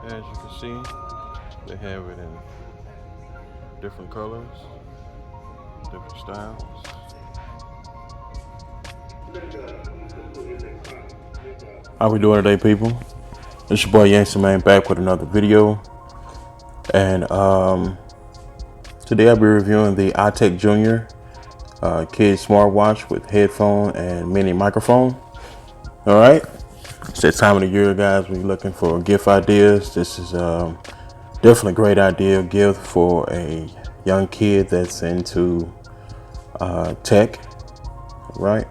As you can see, they have it in different colors, different styles. How we doing today, people? It's your boy Yankster Man back with another video. And today I'll be reviewing the ITECHJR Kids smartwatch with headphone and mini microphone. Alright, it's that time of the year, guys, when you're looking for gift ideas. This is definitely a great idea gift for a young kid that's into tech, right?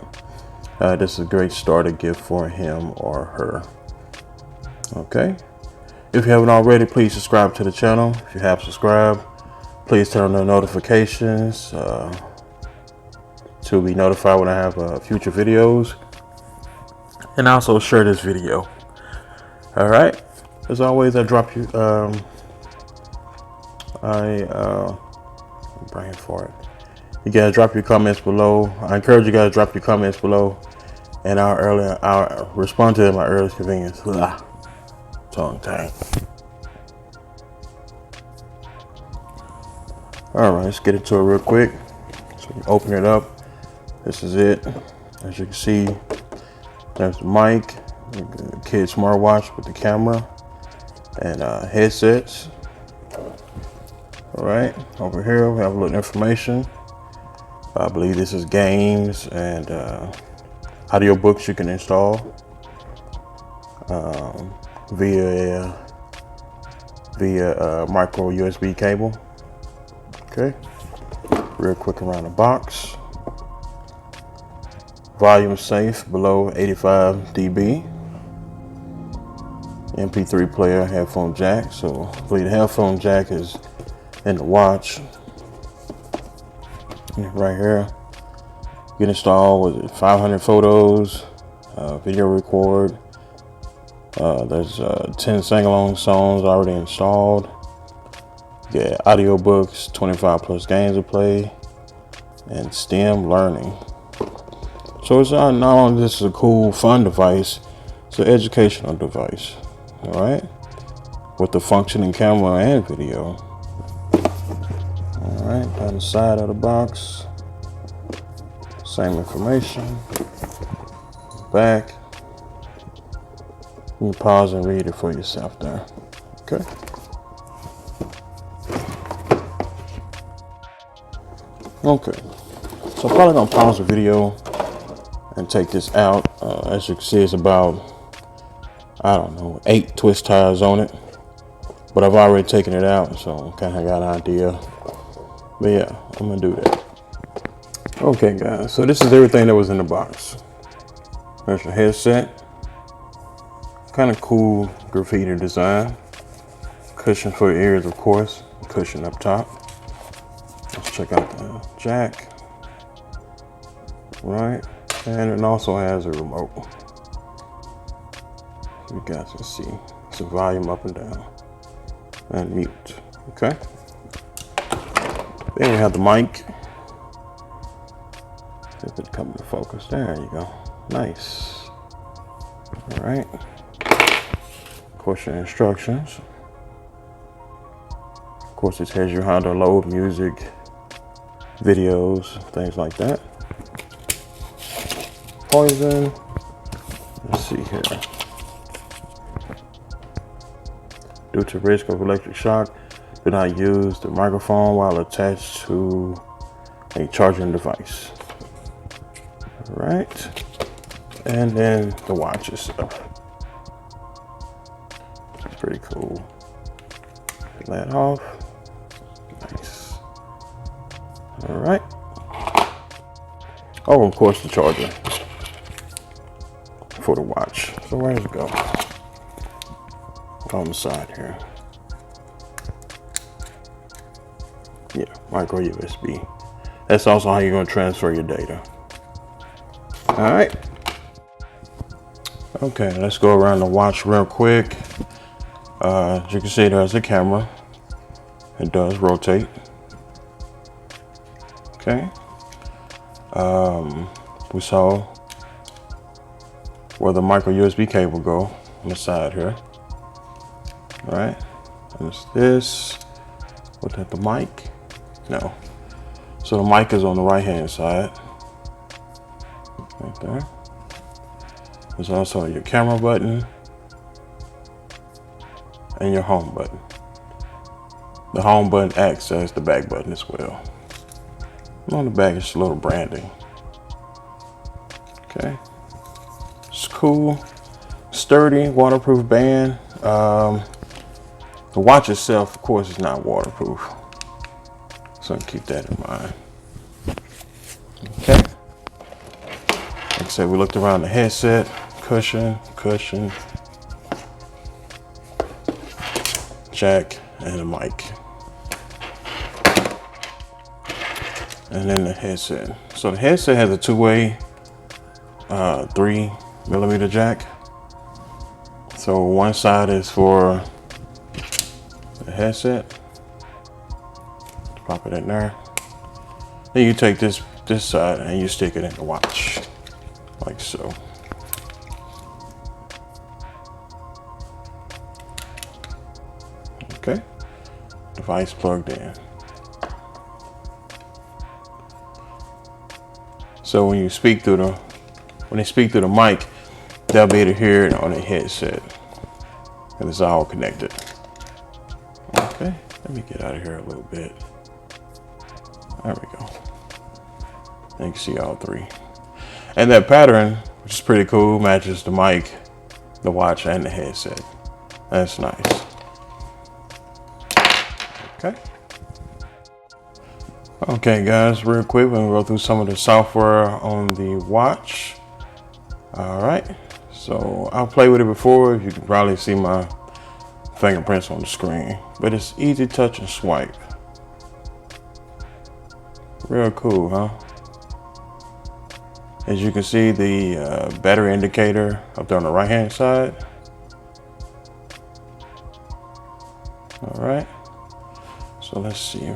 This is a great starter gift for him or her. Okay, if you haven't already, please subscribe to the channel. If you have subscribed, please turn on the notifications to be notified when I have future videos, and also share this video. All right, as always, I drop you bring it for it. You guys drop your comments below. I encourage you guys to drop your comments below, and I'll respond to them at my earliest convenience. Tongue tang. All right, let's get into it real quick. So you open it up. This is it. As you can see, there's the mic, the kid smartwatch with the camera, and headsets. All right, over here we have a little information. I believe this is games and audio books you can install via micro USB cable. Okay, real quick around the box. Volume safe below 85 dB. MP3 player, headphone jack. So I believe the headphone jack is in the watch. Right here, you can install with 500 photos, video record. There's 10 sing-along songs already installed. Yeah, audio books, 25 plus games to play, and STEM learning. So it's not only this is a cool, fun device, it's an educational device. All right, with the functioning camera and video. All right, on the side of the box, same information. Back, you can pause and read it for yourself there. Okay. Okay, so I'm probably gonna pause the video and take this out. As you can see, it's about, I don't know, 8 twist ties on it, but I've already taken it out, so kind of got an idea. But yeah, I'm gonna do that. Okay, guys, so this is everything that was in the box. There's your headset, kind of cool graffiti design. Cushion for your ears, of course. Cushion up top. Let's check out the jack. Right, and it also has a remote. So you guys can see it's a volume up and down and mute. Okay. Then we have the mic. If it comes to focus, there you go. Nice. All right. Of course, your instructions. Of course, it tells you how to load music, videos, things like that. Poison. Let's see here. Due to risk of electric shock, do not use the microphone while attached to a charging device. All right. And then the watch itself. It's pretty cool. Get that off. Nice. All right. Oh, of course, the charger for the watch. So where does it go? On the side here. Yeah, micro USB. That's also how you're going to transfer your data. All right. Okay, let's go around the watch real quick. As you can see, there's the camera. It does rotate. Okay. We saw where the micro USB cable go on the side here. All right, and it's this. What, that the mic? No. So the mic is on the right hand side. Right there. There's also your camera button and your home button. The home button acts as the back button as well. And on the back, it's a little branding. Okay. It's cool. Sturdy, waterproof band. The watch itself, of course, is not waterproof. So keep that in mind. Okay. Like I said, we looked around the headset, cushion, jack, and the mic. And then the headset. So the headset has a two-way 3mm jack. So one side is for the headset. Pop it in there. Then you take this side and you stick it in the watch, like so. Okay. Device plugged in. So when they speak through the mic, they'll be able to hear it on a headset, and it's all connected. Okay, let me get out of here a little bit. There we go. You can see all three, and that pattern, which is pretty cool, matches the mic, the watch, and the headset. That's nice. Okay. Okay guys, real quick, we're gonna go through some of the software on the watch. All right, so I'll play with it before. You can probably see my fingerprints on the screen, but it's easy touch and swipe. Real cool, huh? As you can see, the battery indicator up there on the right hand side. All right, so let's see.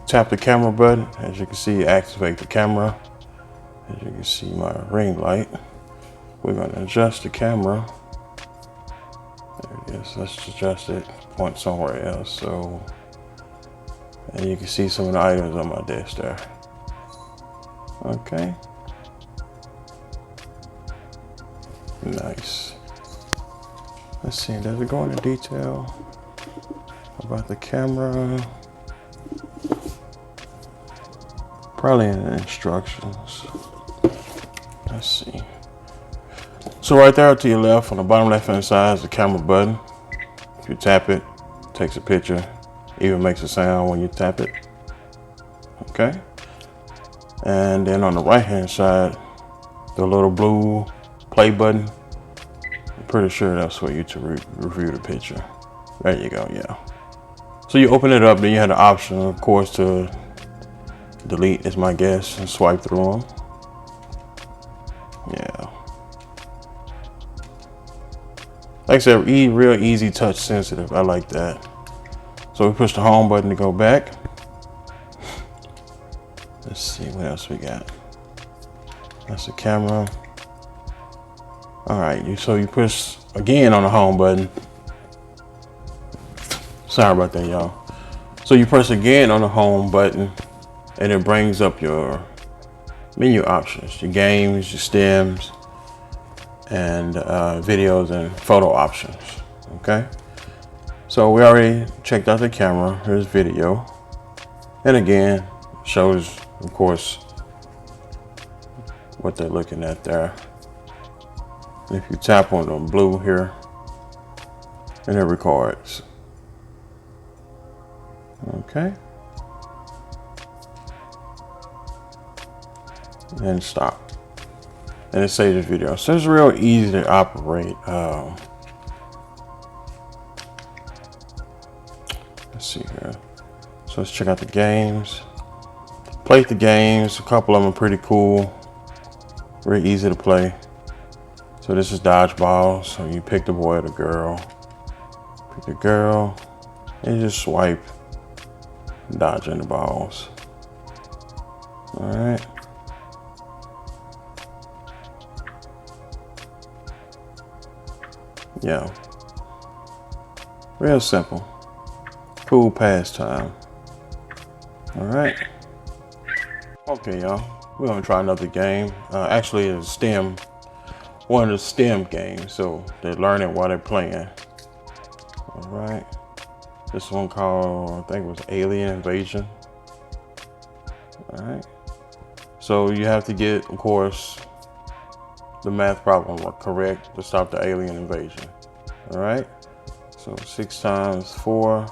Tap the camera button. As you can see, activate the camera. As you can see my ring light. We're going to adjust the camera. There it is. Let's adjust it, point somewhere else. So, and you can see some of the items on my desk there. Okay. Nice. Let's see, does it go into detail about the camera? Probably in the instructions. Let's see. So right there to your left, on the bottom left hand side is the camera button. If you tap it, it takes a picture, even makes a sound when you tap it. Okay. And then on the right hand side, the little blue play button. I'm pretty sure that's for you to review the picture. There you go, yeah. So you open it up, then you have the option, of course, to delete is my guess, and swipe through them. Yeah. Like I said, real easy touch sensitive. I like that. So we push the home button to go back. Let's see what else we got. That's the camera. All right, so you push again on the home button. Sorry about that, y'all. So you press again on the home button, and it brings up your menu options, your games, your stems, and videos and photo options. Okay. So we already checked out the camera. Here's video, and again shows, of course, what they're looking at there. And if you tap on the blue here, and it records. Okay. And stop. And it saves the video. So it's real easy to operate. Let's see here. So let's check out the games. Played the games. A couple of them are pretty cool. Very easy to play. So this is dodgeball. So you pick the boy or the girl. Pick the girl. And you just swipe. Dodging the balls. All right. Yeah. Real simple. Cool pastime. Alright. Okay, y'all. We're gonna try another game. Actually, it's STEM. One of the STEM games. So they're learning while they're playing. Alright. This one called, I think it was Alien Invasion. Alright. So you have to get, of course, the math problem correct to stop the alien invasion. Alright. So 6 times 4.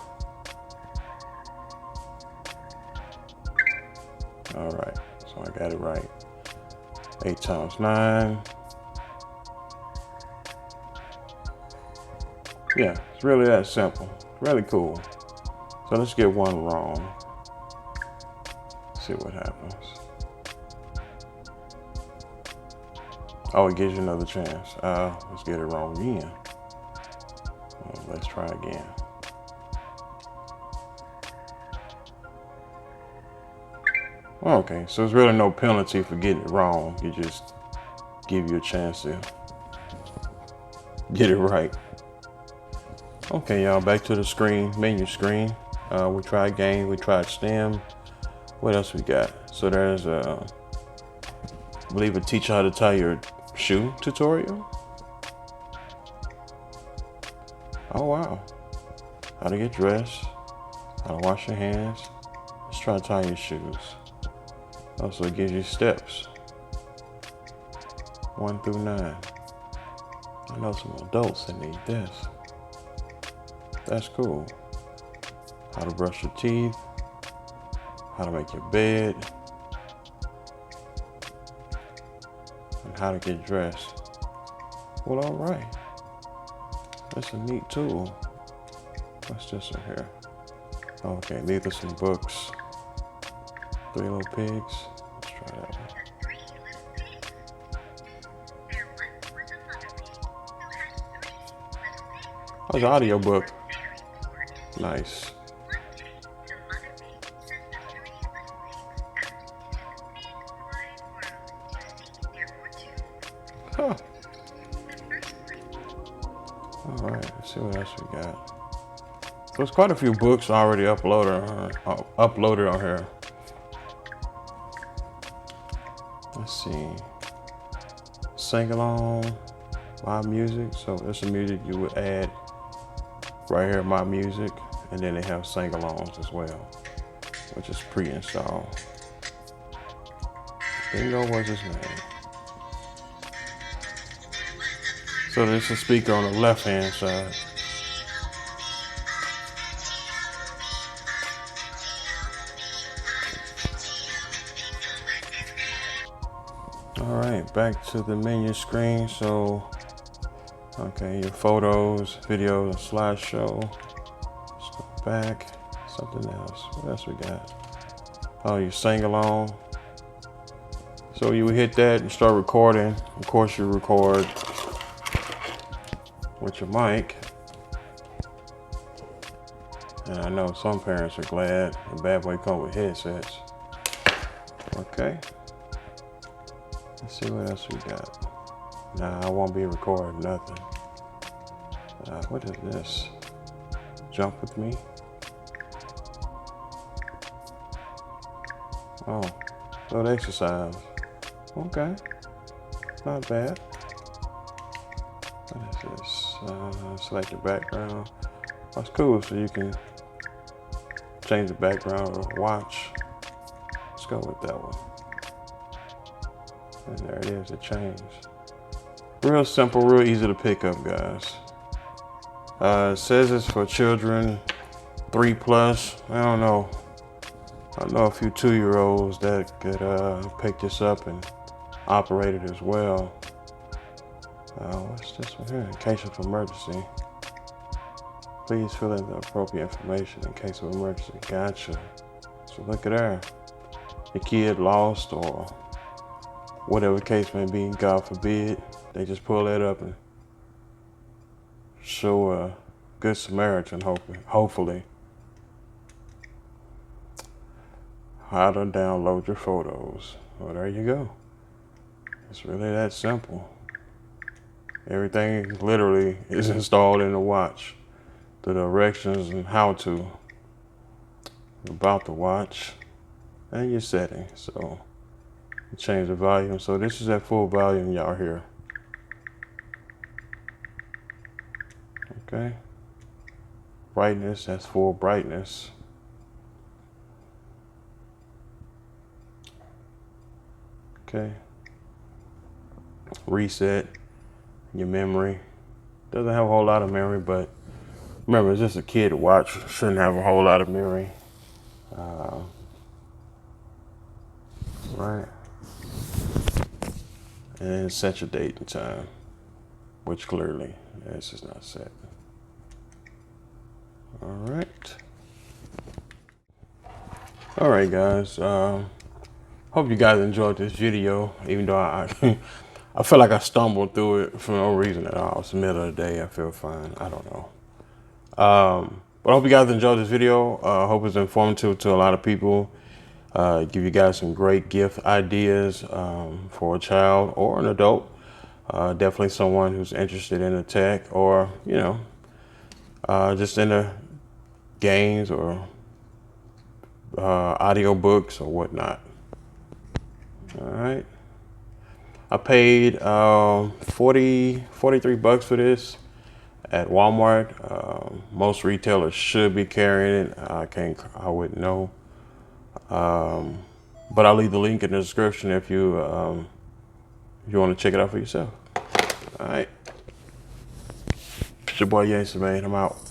Alright. So I got it right. 8 times 9. Yeah, it's really that simple. Really cool. So let's get one wrong. See what happens. Oh, it gives you another chance. Let's get it wrong again. Let's try again. Okay, so there's really no penalty for getting it wrong. You just give you a chance to get it right. Okay, y'all, back to the screen, menu screen. We tried game, we tried STEM. What else we got? So there's I believe a teach how to tie your shoe tutorial. Oh wow. How to get dressed, how to wash your hands. Let's try tying your shoes. Also, it gives you steps 1 through 9. I know some adults that need this. That's cool. How to brush your teeth, how to make your bed, and how to get dressed. Well, all right. That's a neat tool. What's this in here? Okay, these are some books. 3 Little Pigs. Let's try that one. Oh, it's an audio book. Nice. Huh. All right, let's see what else we got. There's quite a few books already uploaded on here. Let's see. Sing along, my music. So there's some music you would add right here, my music, and then they have sing alongs as well, which is pre-installed. Bingo was his name. So there's a speaker on the left hand side. All right, back to the menu screen. So, okay, your photos, videos, and slideshow. Let's go back. Something else. What else we got? Oh, you sing along. So you would hit that and start recording. Of course, you record with your mic. And I know some parents are glad the bad boy come with headsets. Okay. Let's see what else we got. Nah, I won't be recording nothing. What is this? Jump with me? Oh, little exercise. Okay, not bad. What is this? Select your background. That's cool, so you can change the background or watch. Let's go with that one. And there it is, it changed. Real simple, real easy to pick up, guys. It says it's for children 3+. I don't know. I know a few 2-year-olds that could pick this up and operate it as well. What's this one here? In case of emergency, please fill in the appropriate information in case of emergency. Gotcha. So look at there. Your kid lost or whatever the case may be, God forbid, they just pull that up and show a good Samaritan, hopefully, how to download your photos. Well, there you go. It's really that simple. Everything literally is installed in the watch. the directions and how to about the watch and your settings. So change the volume. So this is at full volume, y'all hear. Okay. Brightness, that's full brightness. Okay. Reset your memory. Doesn't have a whole lot of memory, but remember, it's just a kid watch. Shouldn't have a whole lot of memory. Right. And set your date and time, which clearly this is not set. All right. All right, guys. Hope you guys enjoyed this video, even though I I feel like I stumbled through it for no reason at all. It's the middle of the day. I feel fine. I don't know. But I hope you guys enjoyed this video. Hope it's informative to a lot of people. Give you guys some great gift ideas for a child or an adult. Definitely someone who's interested in the tech, or just into games or audio books or whatnot. All right. I paid $43 for this at Walmart. Most retailers should be carrying it. I wouldn't know. But I'll leave the link in the description if you want to check it out for yourself. All right. It's your boy Yankster, man. I'm out.